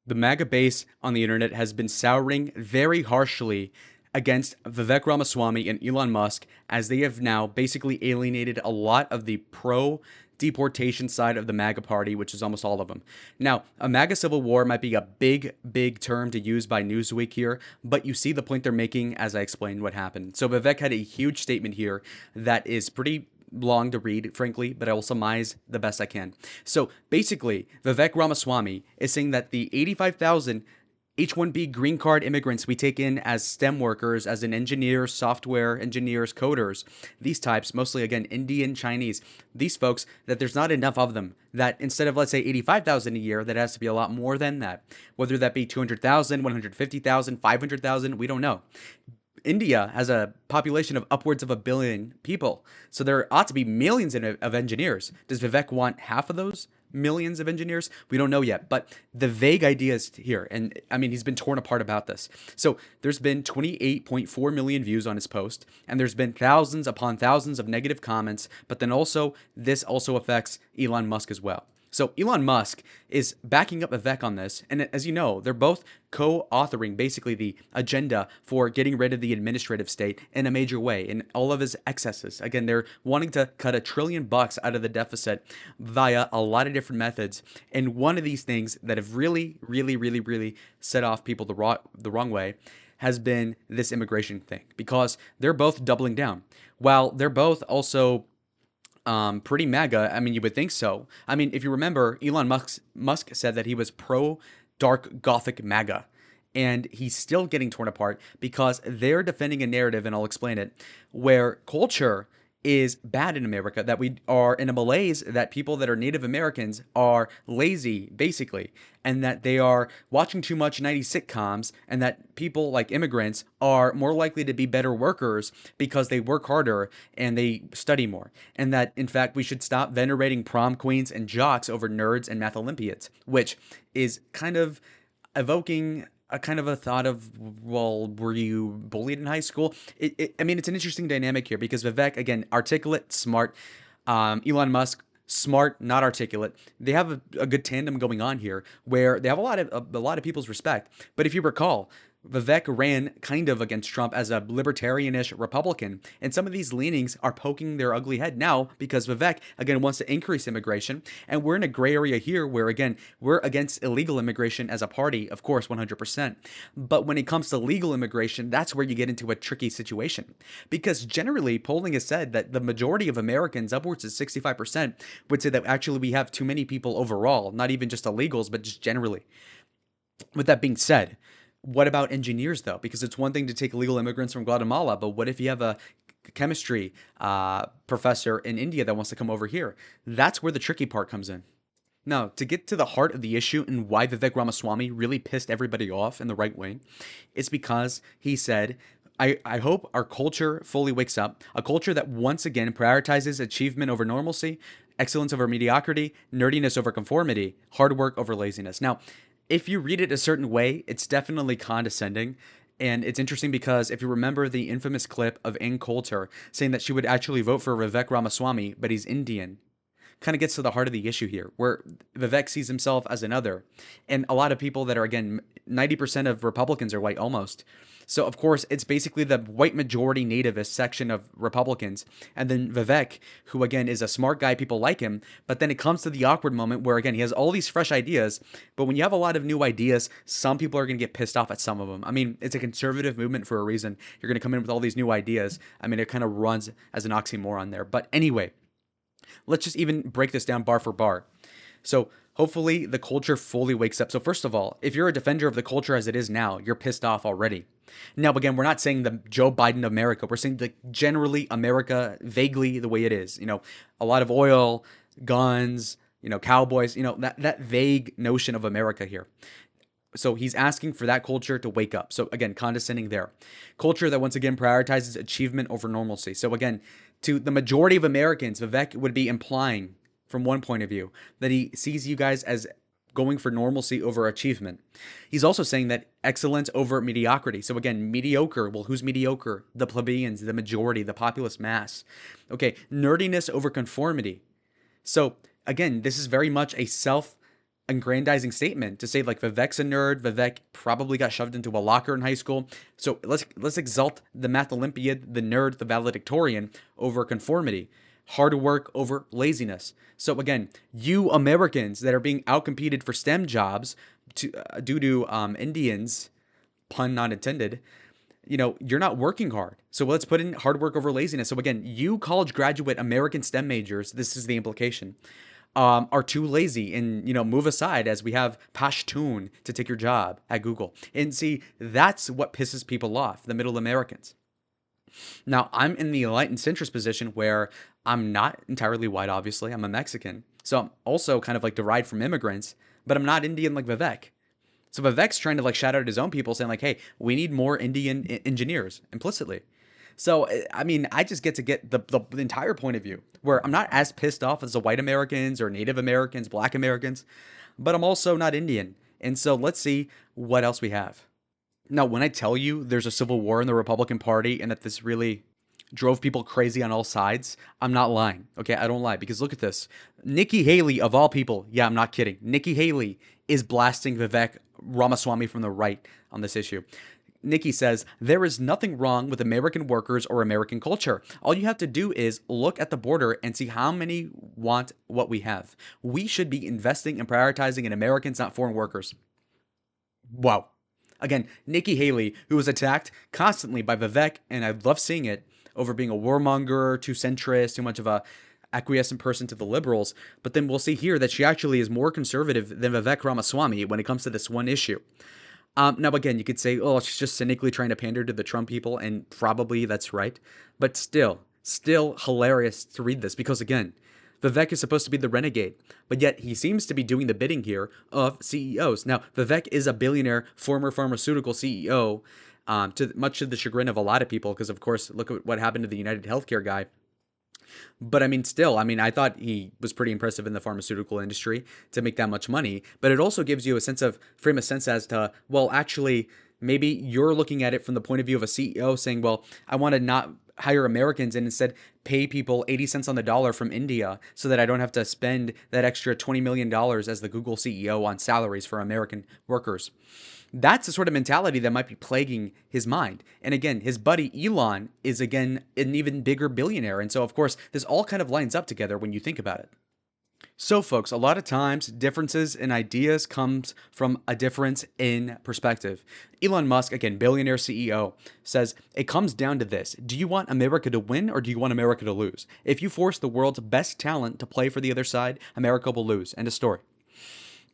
The MAGA base on the internet has been souring very harshly against Vivek Ramaswamy and Elon Musk, as they have now basically alienated a lot of the pro deportation side of the MAGA party, which is almost all of them. Now, a MAGA civil war might be a big term to use by Newsweek here, but you see the point they're making as I explain what happened. So Vivek had a huge statement here that is pretty long to read, frankly, but I will surmise the best I can. So basically, Vivek Ramaswamy is saying that the 85,000 H-1B green card immigrants we take in as STEM workers, as in engineers, software engineers, coders, these types, mostly again Indian, Chinese, these folks, that there's not enough of them. That instead of, let's say, 85,000 a year, that has to be a lot more than that. Whether that be 200,000, 150,000, 500,000, we don't know. India has a population of upwards of a billion people. So there ought to be millions of engineers. Does Vivek want half of those millions of engineers? We don't know yet. But the vague idea is here. And I mean, he's been torn apart about this. So there's been 28.4 million views on his post, and there's been thousands upon thousands of negative comments. But then also, this also affects Elon Musk as well. So Elon Musk is backing up Vivek on this, and as you know, they're both co-authoring basically the agenda for getting rid of the administrative state in a major way in all of his excesses. Again, they're wanting to cut $1 trillion out of the deficit via a lot of different methods, and one of these things that have really set off people the wrong way has been this immigration thing, because they're both doubling down. While they're both also pretty MAGA. I mean, you would think so. I mean, if you remember, Musk said that he was pro dark Gothic MAGA. And he's still getting torn apart because they're defending a narrative, and I'll explain it, where culture is bad in America, that we are in a malaise, that people that are Native Americans are lazy, basically, and that they are watching too much 90s sitcoms, and that people like immigrants are more likely to be better workers because they work harder and they study more. And that, in fact, we should stop venerating prom queens and jocks over nerds and math Olympiads, which is kind of evoking a kind of a thought of, well, were you bullied in high school? I mean, it's an interesting dynamic here because Vivek, again, articulate, smart. Elon Musk, smart, not articulate. They have a good tandem going on here where they have a lot of people's respect. But if you recall, Vivek ran kind of against Trump as a libertarianish Republican, and some of these leanings are poking their ugly head now because Vivek, again, wants to increase immigration, and we're in a gray area here where, again, we're against illegal immigration as a party, of course, 100%. But when it comes to legal immigration, that's where you get into a tricky situation. Because generally, polling has said that the majority of Americans, upwards of 65%, would say that actually we have too many people overall, not even just illegals, but just generally. With that being said, what about engineers though? Because it's one thing to take illegal immigrants from Guatemala, but what if you have a chemistry professor in India that wants to come over here? That's where the tricky part comes in. Now, to get to the heart of the issue and why Vivek Ramaswamy really pissed everybody off in the right wing, it's because he said, I hope our culture fully wakes up, a culture that once again prioritizes achievement over normalcy, excellence over mediocrity, nerdiness over conformity, hard work over laziness. Now, if you read it a certain way, it's definitely condescending. And it's interesting because if you remember the infamous clip of Ann Coulter saying that she would actually vote for Vivek Ramaswamy, but he's Indian, kind of gets to the heart of the issue here, where Vivek sees himself as another. And a lot of people that are, again, 90% of Republicans are white almost. So, of course, it's basically the white majority nativist section of Republicans. And then Vivek, who, again, is a smart guy, people like him. But then it comes to the awkward moment where, again, he has all these fresh ideas. But when you have a lot of new ideas, some people are going to get pissed off at some of them. I mean, it's a conservative movement for a reason. You're going to come in with all these new ideas. I mean, it kind of runs as an oxymoron there. But anyway, let's just even break this down bar for bar. So hopefully the culture fully wakes up. So first of all, if you're a defender of the culture as it is now, you're pissed off already. Now, again, we're not saying the Joe Biden of America. We're saying like generally America vaguely the way it is. You know, a lot of oil, guns, cowboys, that vague notion of America here. So he's asking for that culture to wake up. So again, condescending there. Culture that once again prioritizes achievement over normalcy. So again, to the majority of Americans, Vivek would be implying from one point of view that he sees you guys as going for normalcy over achievement. He's also saying that excellence over mediocrity. So again, mediocre. Well, who's mediocre? The plebeians, the majority, the populist mass. Okay, nerdiness over conformity. So again, this is very much a aggrandizing statement to say like Vivek's a nerd. Vivek probably got shoved into a locker in high school. So let's exalt the math Olympiad, the nerd, the valedictorian over conformity, hard work over laziness. So again, you Americans that are being outcompeted for STEM jobs due to Indians, pun not intended, you're not working hard. So let's put in hard work over laziness. So again, you college graduate American STEM majors, this is the implication, are too lazy and, move aside as we have Pashtun to take your job at Google. And see, that's what pisses people off, the middle Americans. Now, I'm in the enlightened centrist position where I'm not entirely white, obviously. I'm a Mexican. So I'm also kind of like derived from immigrants, but I'm not Indian like Vivek. So Vivek's trying to like shout out at his own people saying like, hey, we need more Indian engineers implicitly. So, I mean, I just get the entire point of view where I'm not as pissed off as the white Americans or Native Americans, black Americans, but I'm also not Indian. And so let's see what else we have. Now, when I tell you there's a civil war in the Republican Party and that this really drove people crazy on all sides, I'm not lying. Okay, I don't lie because look at this. Nikki Haley, of all people, yeah, I'm not kidding. Nikki Haley is blasting Vivek Ramaswamy from the right on this issue. Nikki says, there is nothing wrong with American workers or American culture. All you have to do is look at the border and see how many want what we have. We should be investing and prioritizing in Americans, not foreign workers. Wow. Again, Nikki Haley, who was attacked constantly by Vivek, and I love seeing it, over being a warmonger, too centrist, too much of a acquiescent person to the liberals. But then we'll see here that she actually is more conservative than Vivek Ramaswamy when it comes to this one issue. Now, again, you could say, oh, she's just cynically trying to pander to the Trump people, and probably that's right. But still hilarious to read this because, again, Vivek is supposed to be the renegade, but yet he seems to be doing the bidding here of CEOs. Now, Vivek is a billionaire, former pharmaceutical CEO, much to the chagrin of a lot of people, because, of course, look at what happened to the United Healthcare guy. But I mean, still, I mean, I thought he was pretty impressive in the pharmaceutical industry to make that much money. But it also gives you a sense of frame of sense as to, well, actually, maybe you're looking at it from the point of view of a CEO saying, well, I want to not hire Americans and instead pay people 80 cents on the dollar from India so that I don't have to spend that extra $20 million as the Google CEO on salaries for American workers. That's the sort of mentality that might be plaguing his mind. And again, his buddy Elon is again an even bigger billionaire. And so, of course, this all kind of lines up together when you think about it. So, folks, a lot of times differences in ideas comes from a difference in perspective. Elon Musk, again, billionaire CEO, says it comes down to this. Do you want America to win or do you want America to lose? If you force the world's best talent to play for the other side, America will lose. End of story.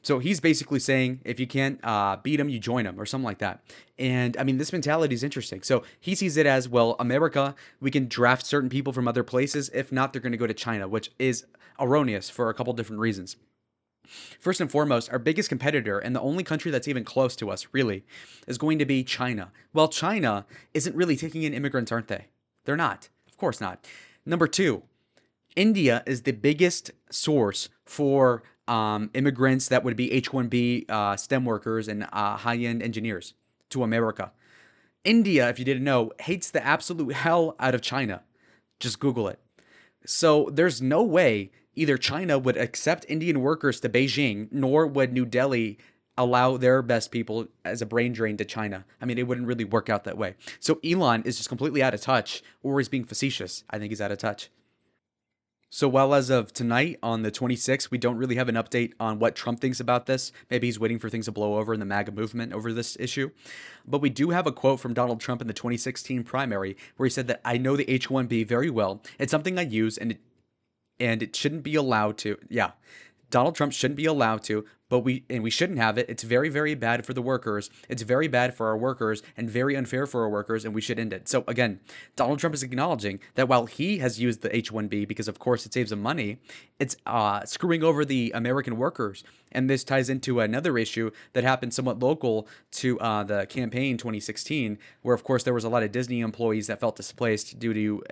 So he's basically saying if you can't beat him, you join him or something like that. And I mean, this mentality is interesting. So he sees it as, well, America, we can draft certain people from other places. If not, they're going to go to China, which is erroneous for a couple different reasons. First and foremost, our biggest competitor and the only country that's even close to us, really, is going to be China. Well, China isn't really taking in immigrants, aren't they? They're not. Of course not. Number two, India is the biggest source for immigrants that would be H-1B STEM workers and high-end engineers to America. India, if you didn't know, hates the absolute hell out of China. Just Google it. So there's no way either China would accept Indian workers to Beijing, nor would New Delhi allow their best people as a brain drain to China. I mean, it wouldn't really work out that way. So Elon is just completely out of touch, or he's being facetious. I think he's out of touch. So while as of tonight on the 26th, we don't really have an update on what Trump thinks about this. Maybe he's waiting for things to blow over in the MAGA movement over this issue. But we do have a quote from Donald Trump in the 2016 primary where he said that I know the H-1B very well. It's something I use and it shouldn't be allowed to. Yeah. Donald Trump shouldn't be allowed to, but we shouldn't have it. It's very, very bad for the workers. It's very bad for our workers and very unfair for our workers, and we should end it. So again, Donald Trump is acknowledging that while he has used the H-1B because of course it saves him money, it's screwing over the American workers. And this ties into another issue that happened somewhat local to the campaign 2016, where of course there was a lot of Disney employees that felt displaced due to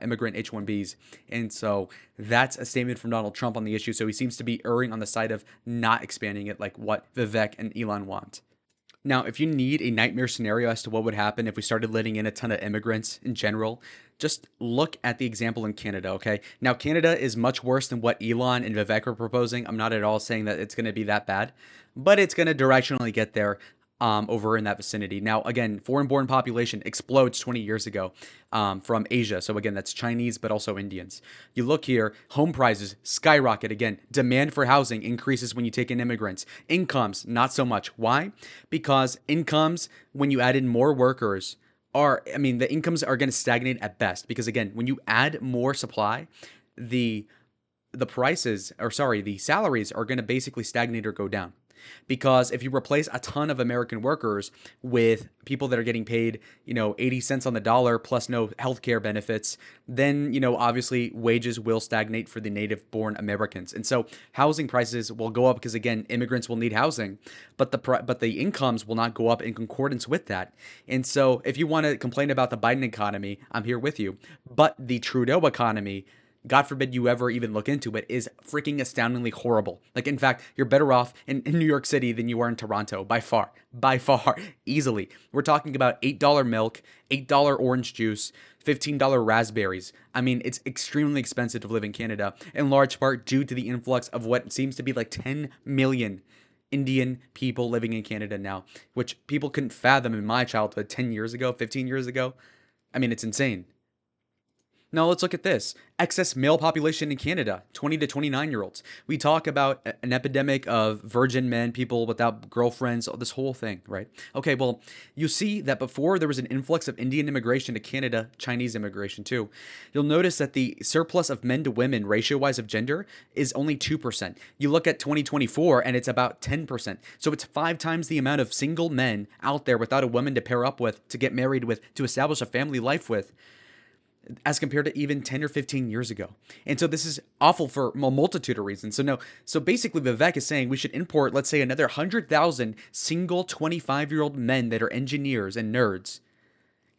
immigrant H-1Bs. And so that's a statement from Donald Trump on the issue. So he seems to be erring on the side of not expanding it like what Vivek and Elon want. Now, if you need a nightmare scenario as to what would happen if we started letting in a ton of immigrants in general, just look at the example in Canada, okay? Now, Canada is much worse than what Elon and Vivek are proposing. I'm not at all saying that it's going to be that bad, but it's going to directionally get there over in that vicinity. Now, again, foreign born population explodes 20 years ago from Asia. So, again, that's Chinese, but also Indians. You look here, home prices skyrocket again. Demand for housing increases when you take in immigrants. Incomes, not so much. Why? Because incomes, when you add in more workers, the incomes are going to stagnate at best. Because, again, when you add more supply, the the salaries are going to basically stagnate or go down. Because if you replace a ton of American workers with people that are getting paid, 80 cents on the dollar plus no healthcare benefits, then, obviously wages will stagnate for the native born Americans. And so housing prices will go up because, again, immigrants will need housing, but the incomes will not go up in concordance with that. And so if you want to complain about the Biden economy, I'm here with you. But the Trudeau economy, God forbid you ever even look into it, is freaking astoundingly horrible. Like, in fact, you're better off in New York City than you are in Toronto, by far, easily. We're talking about $8 milk, $8 orange juice, $15 raspberries. I mean, it's extremely expensive to live in Canada, in large part due to the influx of what seems to be like 10 million Indian people living in Canada now, which people couldn't fathom in my childhood 10 years ago, 15 years ago. I mean, it's insane. Now let's look at this. Excess male population in Canada, 20 to 29-year-olds. We talk about an epidemic of virgin men, people without girlfriends, this whole thing, right? Okay, well, you see that before there was an influx of Indian immigration to Canada, Chinese immigration too, you'll notice that the surplus of men to women ratio-wise of gender is only 2%. You look at 2024 and it's about 10%. So it's 5 times the amount of single men out there without a woman to pair up with, to get married with, to establish a family life with, as compared to even 10 or 15 years ago. And so this is awful for a multitude of reasons. So basically Vivek is saying we should import, let's say, another 100,000 single 25-year-old men that are engineers and nerds.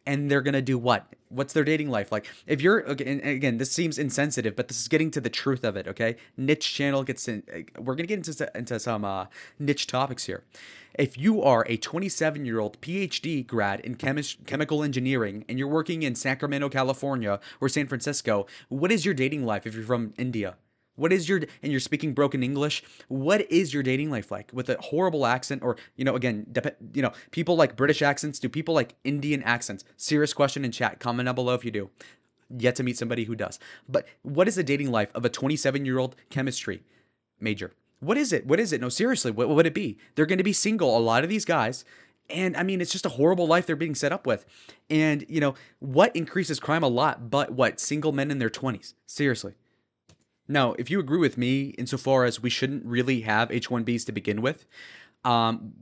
And they're going to do what? What's their dating life like? If you're, okay, and again, this seems insensitive, but this is getting to the truth of it, okay? Niche channel gets in, we're going to get into some niche topics here. If you are a 27-year-old PhD grad in chemical engineering and you're working in Sacramento, California or San Francisco, what is your dating life if you're from India? And you're speaking broken English, what is your dating life like with a horrible accent? Or, again, people like British accents, do people like Indian accents? Serious question in chat. Comment down below if you do. Yet to meet somebody who does. But what is the dating life of a 27-year-old chemistry major? What is it? What is it? No, seriously, what would it be? They're going to be single, a lot of these guys. And I mean, it's just a horrible life they're being set up with. And, what increases crime a lot but what? Single men in their 20s. Seriously. Now, if you agree with me insofar as we shouldn't really have H-1Bs to begin with,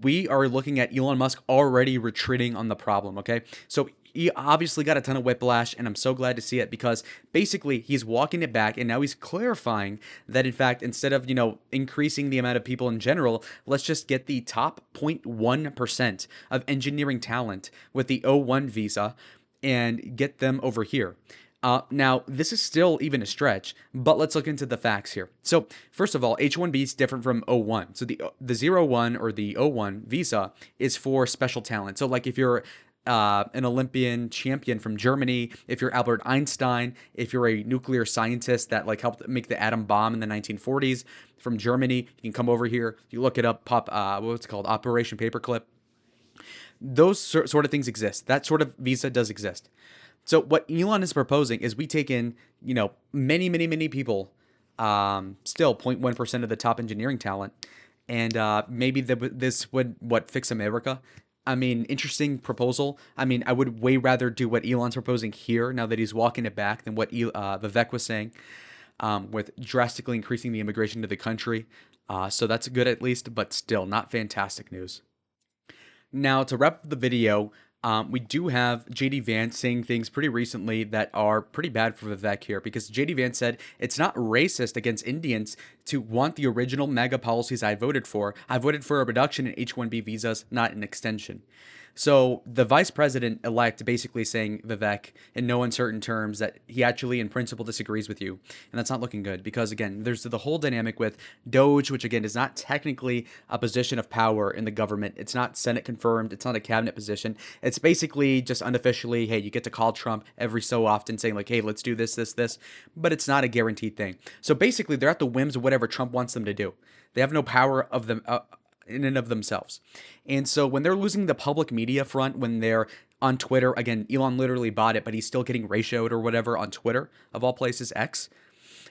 we are looking at Elon Musk already retreating on the problem, okay? So he obviously got a ton of whiplash, and I'm so glad to see it because basically he's walking it back, and now he's clarifying that, in fact, instead of, increasing the amount of people in general, let's just get the top 0.1% of engineering talent with the O1 visa and get them over here. Now, this is still even a stretch, but let's look into the facts here. So, first of all, H-1B is different from O-1. So the 0-1 or the O-1 visa is for special talent. So, like if you're an Olympian champion from Germany, if you're Albert Einstein, if you're a nuclear scientist that like helped make the atom bomb in the 1940s from Germany, you can come over here. You look it up, what's it called, Operation Paperclip. Those sort of things exist. That sort of visa does exist. So what Elon is proposing is we take in, many, many, many people, still 0.1% of the top engineering talent, and maybe this would, fix America? I mean, interesting proposal. I mean, I would way rather do what Elon's proposing here now that he's walking it back than what Vivek was saying, with drastically increasing the immigration to the country. So that's good at least, but still not fantastic news. Now, to wrap up the video, we do have JD Vance saying things pretty recently that are pretty bad for Vivek here because JD Vance said it's not racist against Indians to want the original mega policies I voted for. I voted for a reduction in H-1B visas, not an extension. So the vice president elect basically saying, Vivek, in no uncertain terms, that he actually in principle disagrees with you. And that's not looking good because, again, there's the whole dynamic with Doge, which, again, is not technically a position of power in the government. It's not Senate confirmed. It's not a cabinet position. It's basically just unofficially, hey, you get to call Trump every so often saying, like, hey, let's do this, this, this. But it's not a guaranteed thing. So basically, they're at the whims of whatever Trump wants them to do. They have no power of them. In and of themselves. And so when they're losing the public media front, when they're on Twitter, again, Elon literally bought it, but he's still getting ratioed or whatever on Twitter, of all places, X.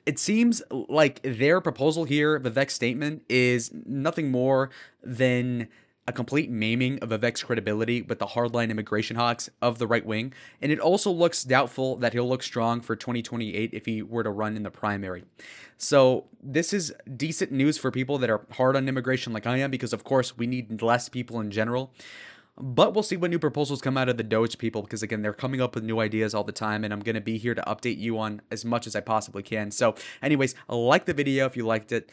It seems like their proposal here, Vivek's statement, is nothing more than a complete maiming of Vivek's credibility with the hardline immigration hawks of the right wing. And it also looks doubtful that he'll look strong for 2028 if he were to run in the primary. So this is decent news for people that are hard on immigration like I am, because of course we need less people in general. But we'll see what new proposals come out of the Doge people, because again, they're coming up with new ideas all the time, and I'm going to be here to update you on as much as I possibly can. So anyways, like the video if you liked it.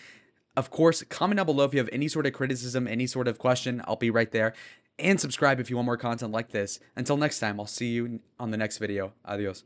Of course, comment down below if you have any sort of criticism, any sort of question. I'll be right there. And subscribe if you want more content like this. Until next time, I'll see you on the next video. Adios.